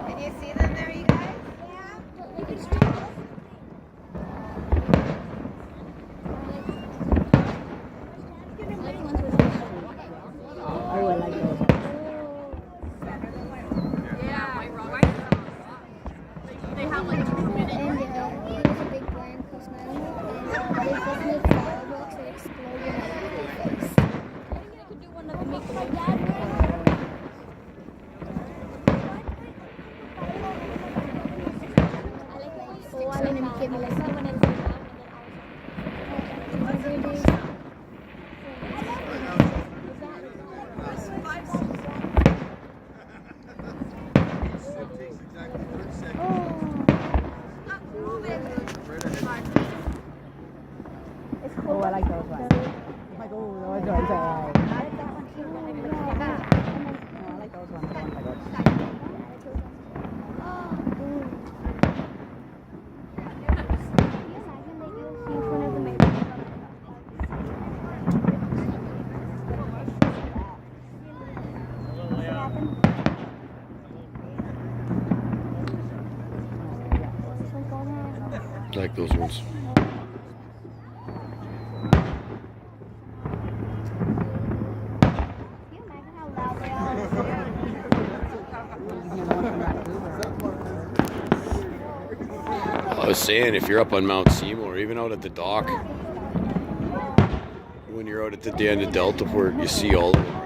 Can you see them there, you guys? Oh, I like those ones. Like, oh, those ones are like. I like those ones. I like those ones. I was saying, if you're up on Mount Seymour, even out at the dock, when you're out at the end of Delta Port, you see all of them, right?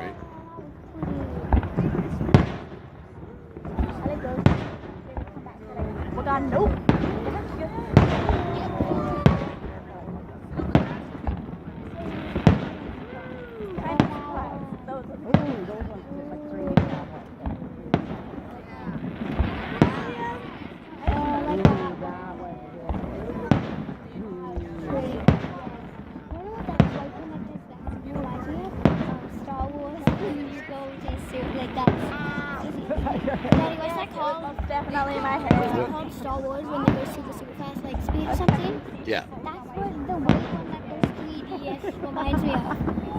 Definitely my hair. Is it called Star Wars when they go super fast, like speed or something? Yeah. That's what the white one that goes 3D reminds me of.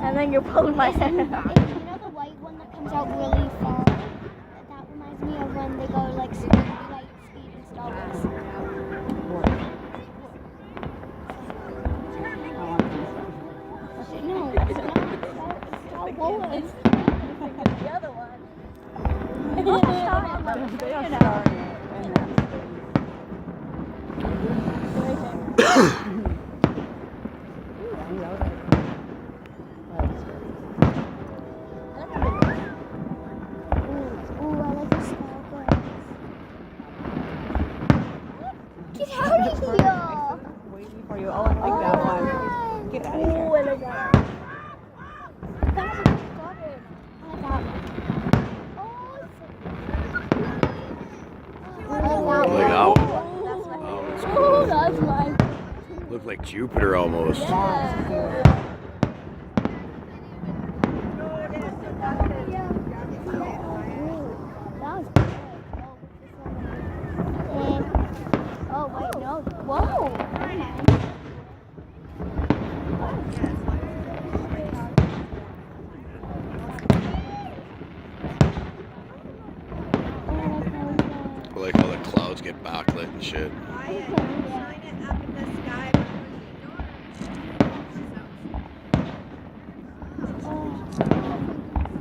And then you pull my hair. You know the white one that comes out really far? That reminds me of when they go like light speed in Star Wars. No, it's not. It's Star Wars. The other one. They are starting. Get out of here! Waiting for you. Oh, I like that one. Get out of here. Oh, I like that. That's a good garden. I like that one. Like that one. Oh, that's mine. Looked like Jupiter almost. Oh, wait, no. Whoa. I like how the clouds get backlit and shit.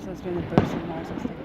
So it's doing the burst in Mars and stuff.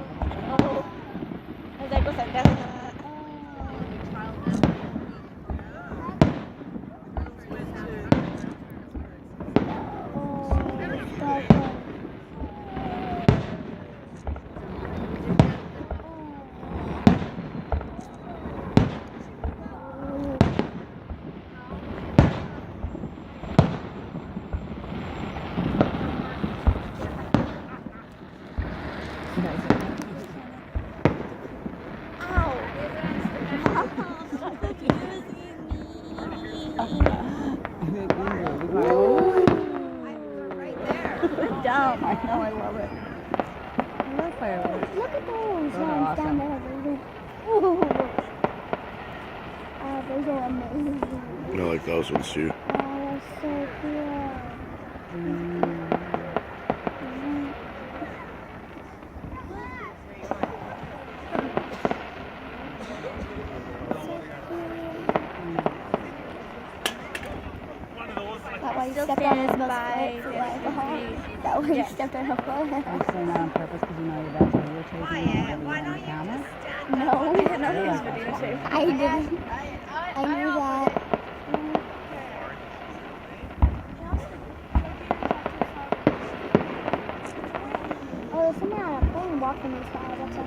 Down. I know, I love it. I love fireworks. Look at those. Those are Down awesome. there. Ooh. Those are amazing. I like those ones too. Oh, that's so cool. Bye. That way you stepped on her foot. Are you saying that on purpose because you know your dad's videotaping Oh, and you yeah. really Why on don't the you camera? just No. I didn't know he was videotaping. I didn't. I knew that. Oh, there's someone on a plane walking this side. That's on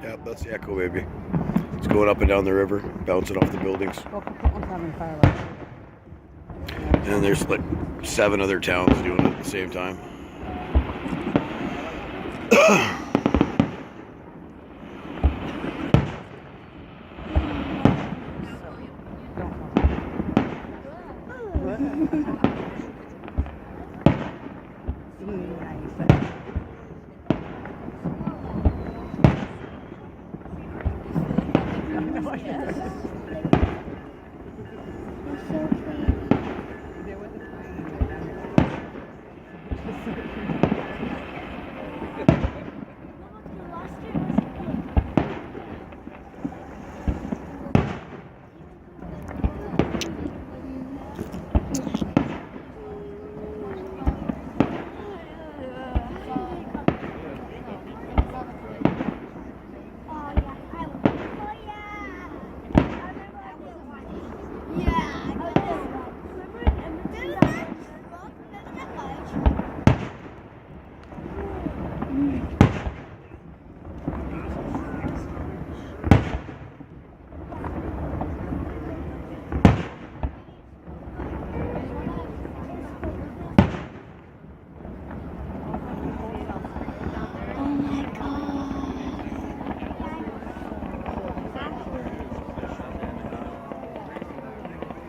Yep, that's the echo, baby. It's going up and down the river, bouncing off the buildings. One's having fireworks. And there's like 7 other towns doing it at the same time.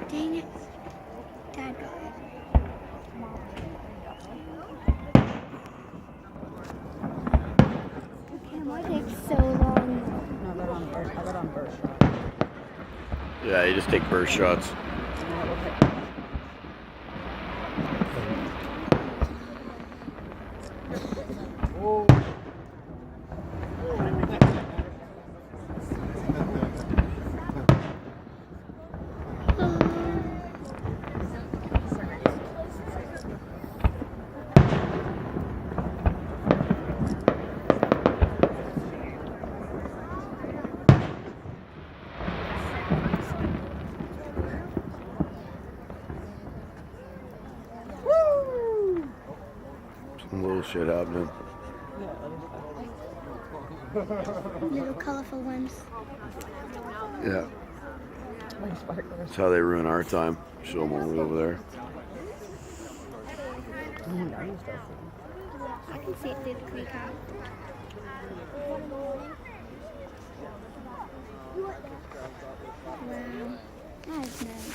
Dang it. Dad got it. Okay, why takes so long? No, I got on burst. Yeah, you just take burst shots. cool shit happening. Little colorful ones. Yeah. That's how they ruin our time. Show them over there. I can see it through the creek out. Wow. That is nice.